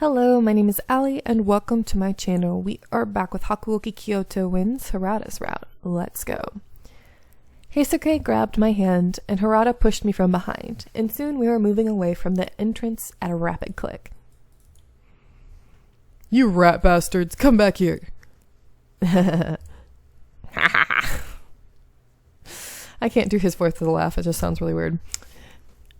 Hello, my name is Ali, and welcome to my channel. We are back with Hakuoki Kyoto wins Harada's route. Let's go. Heisuke grabbed my hand, and Harada pushed me from behind, and soon we were moving away from the entrance at a rapid click. You rat bastards, come back here. I can't do his voice with a laugh, it just sounds really weird.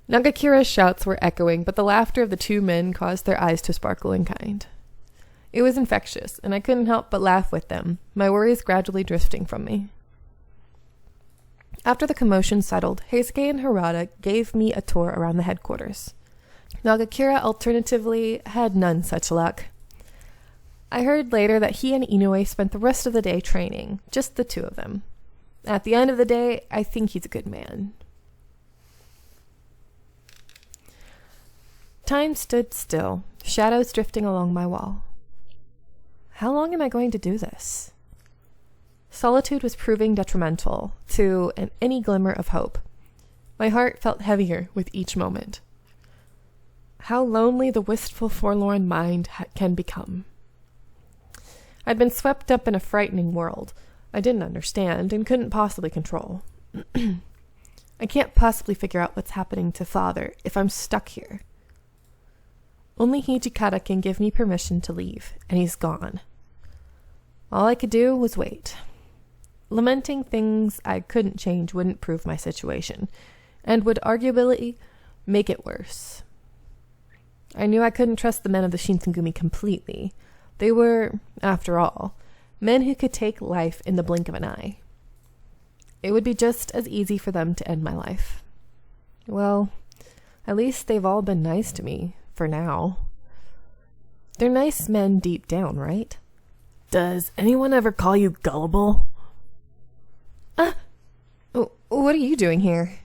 Nagakira's shouts were echoing, but the laughter of the two men caused their eyes to sparkle in kind. It was infectious, and I couldn't help but laugh with them, my worries gradually drifting from me. After the commotion settled, Heisuke and Harada gave me a tour around the headquarters. Nagakira, alternatively, had none such luck. I heard later that he and Inoue spent the rest of the day training, just the two of them. At the end of the day, I think he's a good man. Time stood still, shadows drifting along my wall. How long am I going to do this? Solitude was proving detrimental to any glimmer of hope. My heart felt heavier with each moment. How lonely the wistful, forlorn mind can become. I'd been swept up in a frightening world I didn't understand and couldn't possibly control. I can't possibly figure out what's happening to Father if I'm stuck here. Only Hijikata can give me permission to leave, and he's gone. All I could do was wait. Lamenting things I couldn't change wouldn't prove my situation, and would arguably make it worse. I knew I couldn't trust the men of the Shinsengumi completely. They were, after all, men who could take life in the blink of an eye. It would be just as easy for them to end my life. Well, at least they've all been nice to me. For now. They're nice men deep down, right? Does anyone ever call you gullible? What are you doing here?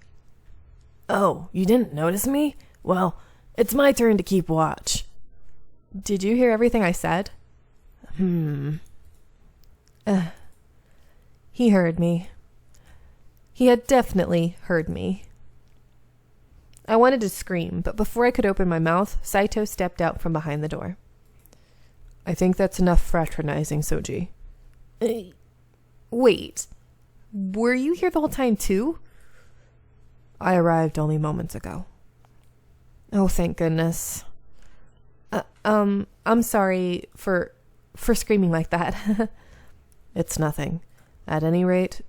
Oh, you didn't notice me? Well, it's my turn to keep watch. Did you hear everything I said? He heard me. He had definitely heard me. I wanted to scream, but before I could open my mouth, Saito stepped out from behind the door. I think that's enough fraternizing, Soji. Wait. Were you here the whole time, too? I arrived only moments ago. Oh, thank goodness. I'm sorry for screaming like that. It's nothing. At any rate,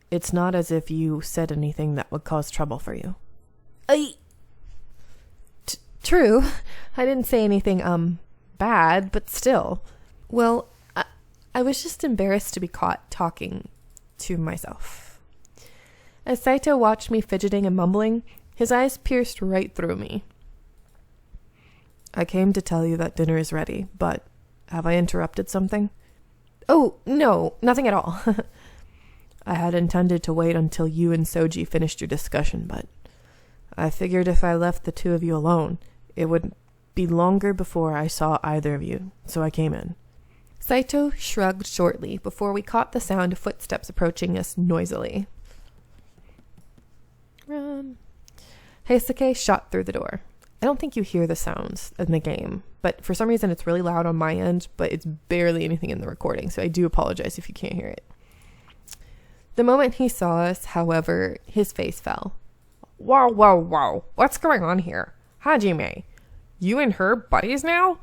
it's not as if you said anything that would cause trouble for you. True. I didn't say anything, bad, but still. Well, I was just embarrassed to be caught talking to myself. As Saito watched me fidgeting and mumbling, his eyes pierced right through me. I came to tell you that dinner is ready, but have I interrupted something? Oh, no, nothing at all. I had intended to wait until you and Soji finished your discussion, but I figured if I left the two of you alone, it would be longer before I saw either of you, so I came in. Saito shrugged shortly before we caught the sound of footsteps approaching us noisily. Run. Heisuke shot through the door. I don't think you hear the sounds in the game, but for some reason it's really loud on my end, but it's barely anything in the recording, so I do apologize if you can't hear it. The moment he saw us, however, his face fell. Whoa. What's going on here? Hajime, you and her buddies now?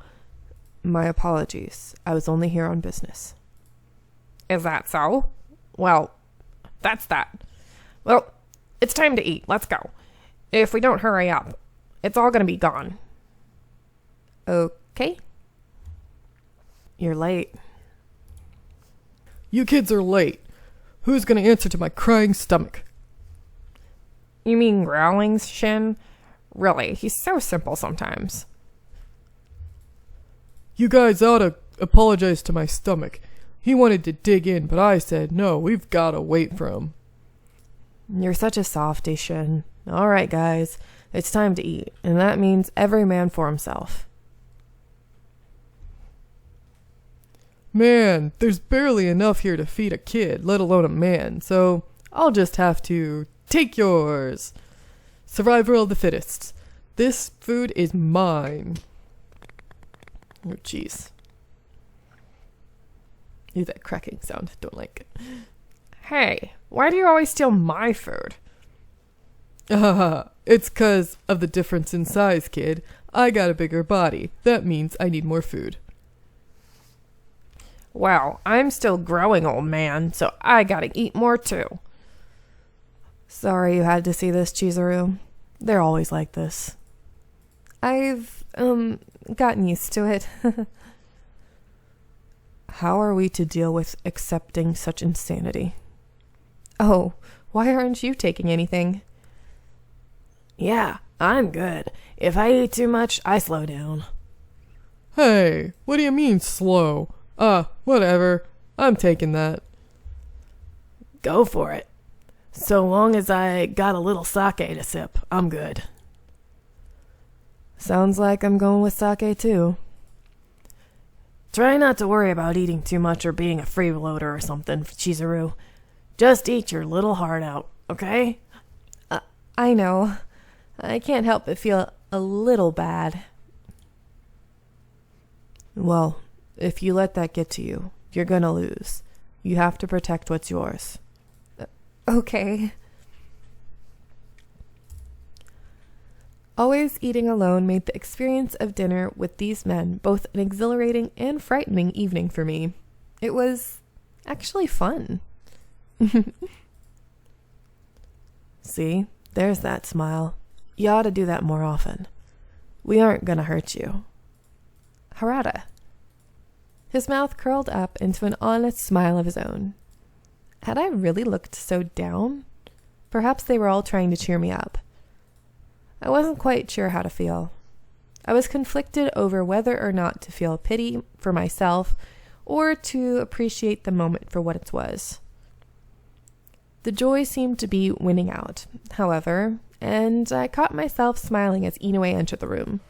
My apologies. I was only here on business. Is that so? Well, that's that. Well, it's time to eat. Let's go. If we don't hurry up, it's all going to be gone. Okay. You're late. You kids are late. Who's going to answer to my crying stomach? You mean Growling's Shin? Really, he's so simple sometimes. You guys ought to apologize to my stomach. He wanted to dig in, but I said, no, we've got to wait for him. You're such a softy, Shin. All right, guys, it's time to eat, and that means every man for himself. Man, there's barely enough here to feed a kid, let alone a man, so I'll just have to take yours. Survival of the fittest. This food is mine. Oh, jeez. Hear that cracking sound. Don't like it. Hey, why do you always steal my food? It's 'cause of the difference in size, kid. I got a bigger body. That means I need more food. Well, I'm still growing, old man, so I gotta eat more too. Sorry you had to see this, Chizuru. They're always like this. I've, gotten used to it. How are we to deal with accepting such insanity? Oh, why aren't you taking anything? Yeah, I'm good. If I eat too much, I slow down. Hey, what do you mean slow? Whatever. I'm taking that. Go for it. So long as I got a little sake to sip, I'm good. Sounds like I'm going with sake too. Try not to worry about eating too much or being a freeloader or something, Chizuru. Just eat your little heart out, okay? I know. I can't help but feel a little bad. Well, if you let that get to you, you're gonna lose. You have to protect what's yours. Okay. Always eating alone made the experience of dinner with these men both an exhilarating and frightening evening for me. It was actually fun. See, there's that smile. You ought to do that more often. We aren't gonna hurt you. Harada. His mouth curled up into an honest smile of his own. Had I really looked so down? Perhaps they were all trying to cheer me up. I wasn't quite sure how to feel. I was conflicted over whether or not to feel pity for myself or to appreciate the moment for what it was. The joy seemed to be winning out, however, and I caught myself smiling as Inoue entered the room.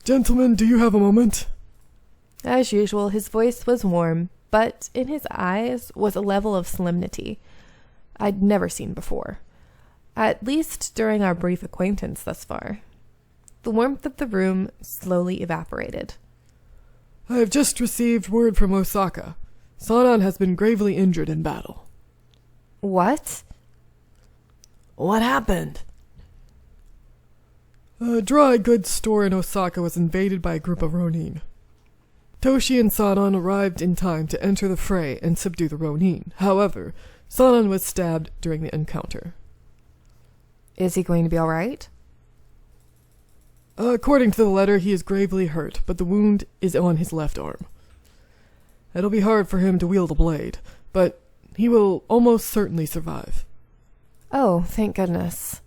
Gentlemen, do you have a moment? As usual, his voice was warm, but in his eyes was a level of solemnity I'd never seen before, at least during our brief acquaintance thus far. The warmth of the room slowly evaporated. I have just received word from Osaka. Sanan has been gravely injured in battle. What? What happened? A dry goods store in Osaka was invaded by a group of Ronin. Toshi and Sanan arrived in time to enter the fray and subdue the Ronin. However, Sanan was stabbed during the encounter. Is he going to be all right? According to the letter, he is gravely hurt, but the wound is on his left arm. It'll be hard for him to wield a blade, but he will almost certainly survive. Oh, thank goodness.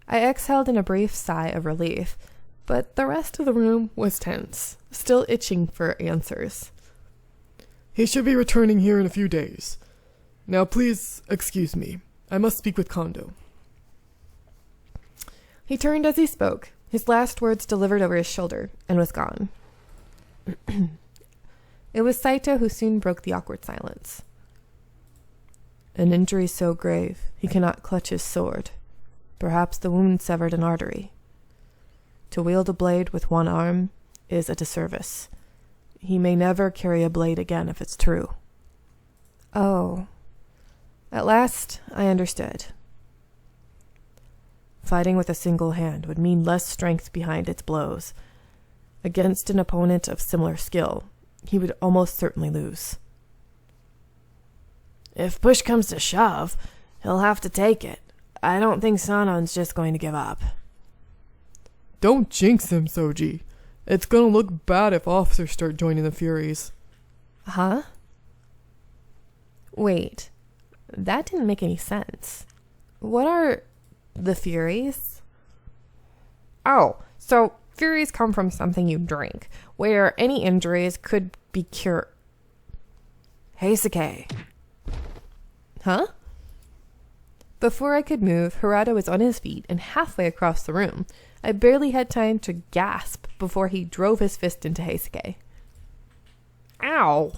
I exhaled in a brief sigh of relief, but the rest of the room was tense, still itching for answers. He should be returning here in a few days. Now please excuse me. I must speak with Kondo. He turned as he spoke, his last words delivered over his shoulder, and was gone. It was Saito who soon broke the awkward silence. An injury so grave, he cannot clutch his sword. Perhaps the wound severed an artery. To wield a blade with one arm is a disservice. He may never carry a blade again if it's true. Oh. At last, I understood. Fighting with a single hand would mean less strength behind its blows. Against an opponent of similar skill, he would almost certainly lose. If push comes to shove, he'll have to take it. I don't think Sanon's just going to give up. Don't jinx him, Soji. It's gonna look bad if officers start joining the Furies. Huh? Wait, that didn't make any sense. What are the Furies? Oh, so Furies come from something you drink, where any injuries could be cured. Heisuke. Huh? Before I could move, Harada was on his feet and halfway across the room. I barely had time to gasp before he drove his fist into Heisuke. Ow!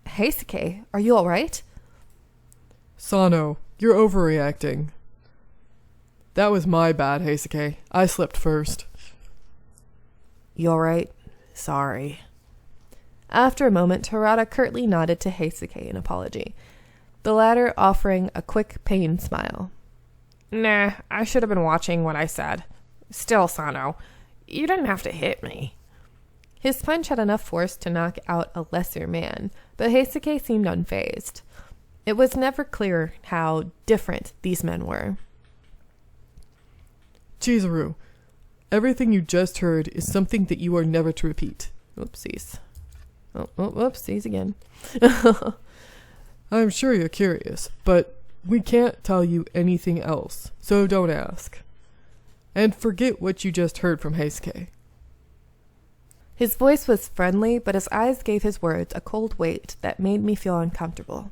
Heisuke, are you all right? Sano, you're overreacting. That was my bad, Heisuke. I slipped first. You alright? Sorry. After a moment, Harada curtly nodded to Heisuke in apology, the latter offering a quick, pained smile. Nah, I should have been watching what I said. Still, Sano, you didn't have to hit me. His punch had enough force to knock out a lesser man, but Heisuke seemed unfazed. It was never clear how different these men were. Chizuru, everything you just heard is something that you are never to repeat. Oopsies. Oopsies again. I'm sure you're curious, but we can't tell you anything else, so don't ask. And forget what you just heard from Heisuke. His voice was friendly, but his eyes gave his words a cold weight that made me feel uncomfortable.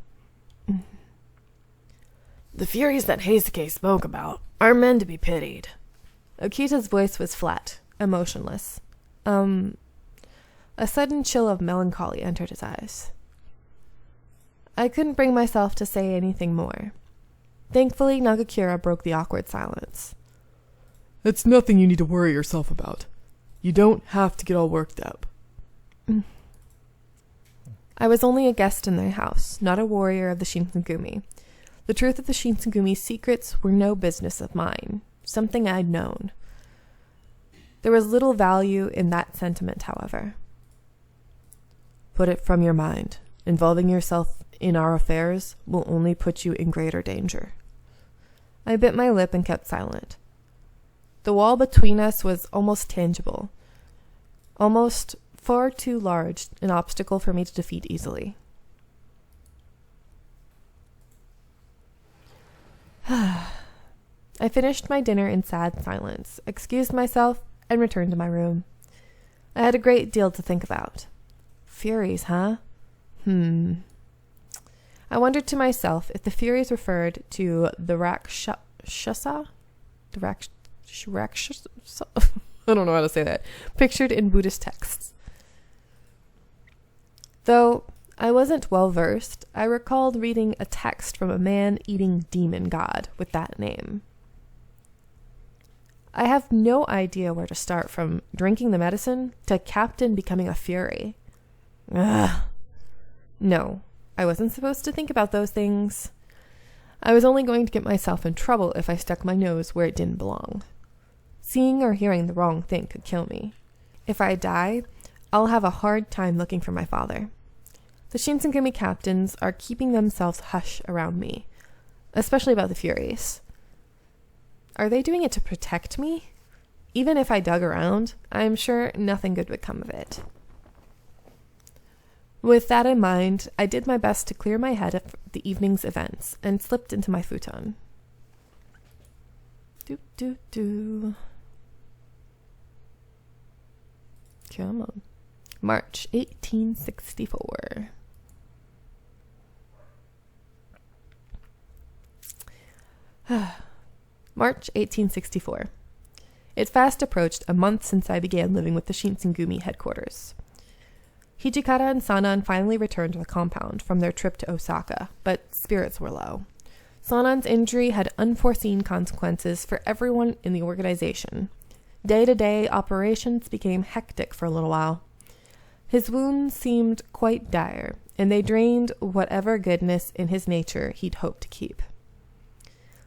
The Furies that Heisuke spoke about are men to be pitied. Okita's voice was flat, emotionless. A sudden chill of melancholy entered his eyes. I couldn't bring myself to say anything more. Thankfully, Nagakura broke the awkward silence. It's nothing you need to worry yourself about. You don't have to get all worked up. I was only a guest in their house, not a warrior of the Shinsengumi. The truth of the Shinsengumi's secrets were no business of mine, something I'd known. There was little value in that sentiment, however. Put it from your mind. Involving yourself in our affairs will only put you in greater danger. I bit my lip and kept silent. The wall between us was almost tangible, almost far too large an obstacle for me to defeat easily. I finished my dinner in sad silence, excused myself, and returned to my room. I had a great deal to think about. Furies, huh? I wondered to myself if the Furies referred to the Rakshasa? The Rakshasa? I don't know how to say that. Pictured in Buddhist texts. Though I wasn't well versed, I recalled reading a text from a man-eating demon god with that name. I have no idea where to start, from drinking the medicine to Captain becoming a Fury. Ugh. No, I wasn't supposed to think about those things. I was only going to get myself in trouble if I stuck my nose where it didn't belong. Seeing or hearing the wrong thing could kill me. If I die, I'll have a hard time looking for my father. The Shinsengumi captains are keeping themselves hush around me, especially about the Furies. Are they doing it to protect me? Even if I dug around, I'm sure nothing good would come of it. With that in mind, I did my best to clear my head of the evening's events and slipped into my futon. Come on. March 1864. March 1864. It fast approached a month since I began living with the Shinsengumi headquarters. Hijikata and Sanan finally returned to the compound from their trip to Osaka, but spirits were low. Sanan's injury had unforeseen consequences for everyone in the organization. Day-to-day operations became hectic for a little while. His wounds seemed quite dire, and they drained whatever goodness in his nature he'd hoped to keep.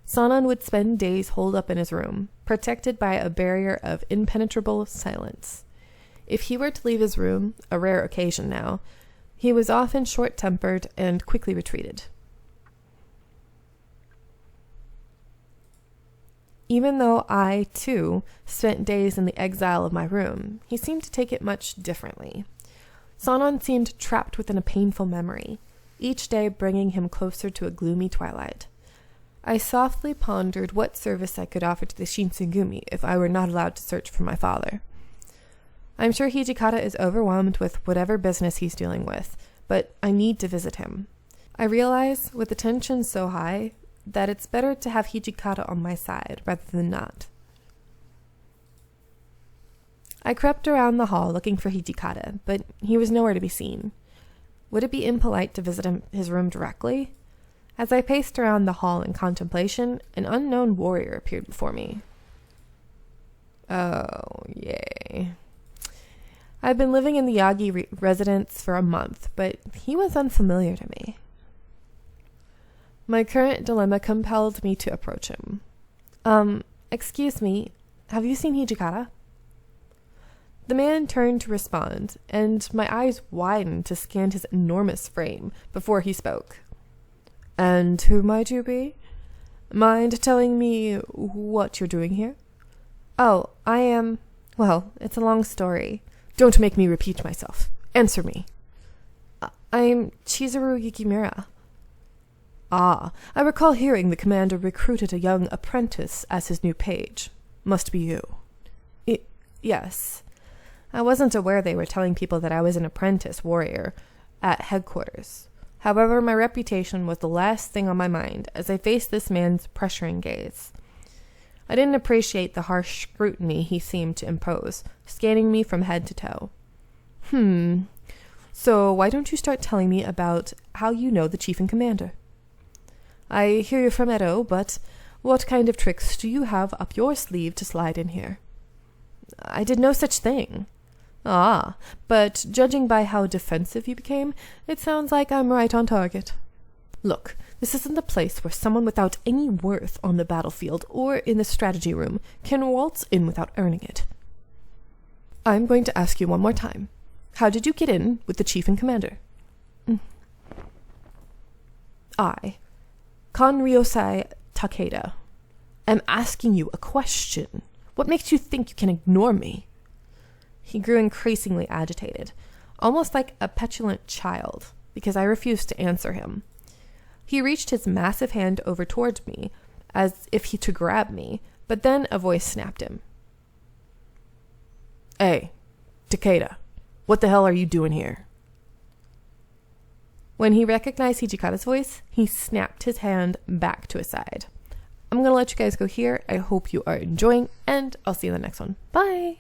Sanan would spend days holed up in his room, protected by a barrier of impenetrable silence. If he were to leave his room, a rare occasion now, he was often short-tempered and quickly retreated. Even though I, too, spent days in the exile of my room, he seemed to take it much differently. Sanan seemed trapped within a painful memory, each day bringing him closer to a gloomy twilight. I softly pondered what service I could offer to the Shinsengumi if I were not allowed to search for my father. I'm sure Hijikata is overwhelmed with whatever business he's dealing with, but I need to visit him. I realize, with the tension so high, that it's better to have Hijikata on my side rather than not. I crept around the hall looking for Hijikata, but he was nowhere to be seen. Would it be impolite to visit his room directly? As I paced around the hall in contemplation, an unknown warrior appeared before me. Oh, yay. I'd been living in the Yagi residence for a month, but he was unfamiliar to me. My current dilemma compelled me to approach him. Excuse me, have you seen Hijikata? The man turned to respond, and my eyes widened to scan his enormous frame before he spoke. And who might you be? Mind telling me what you're doing here? Oh, I am... Well, it's a long story. Don't make me repeat myself. Answer me. I'm Chizuru Yukimura. Ah, I recall hearing the commander recruited a young apprentice as his new page. Must be you. Yes. I wasn't aware they were telling people that I was an apprentice warrior at headquarters. However, my reputation was the last thing on my mind as I faced this man's pressuring gaze. I didn't appreciate the harsh scrutiny he seemed to impose, scanning me from head to toe. So why don't you start telling me about how you know the chief and commander? I hear you're from Edo, but what kind of tricks do you have up your sleeve to slide in here? I did no such thing. Ah, but judging by how defensive you became, it sounds like I'm right on target. Look, this isn't the place where someone without any worth on the battlefield or in the strategy room can waltz in without earning it. I'm going to ask you one more time. How did you get in with the chief and commander? I, Konryosei Takeda, am asking you a question. What makes you think you can ignore me? He grew increasingly agitated, almost like a petulant child, because I refused to answer him. He reached his massive hand over towards me, as if to grab me, but then a voice snapped him. Hey, Takeda, what the hell are you doing here? When he recognized Hijikata's voice, he snapped his hand back to his side. I'm going to let you guys go here. I hope you are enjoying, and I'll see you in the next one. Bye!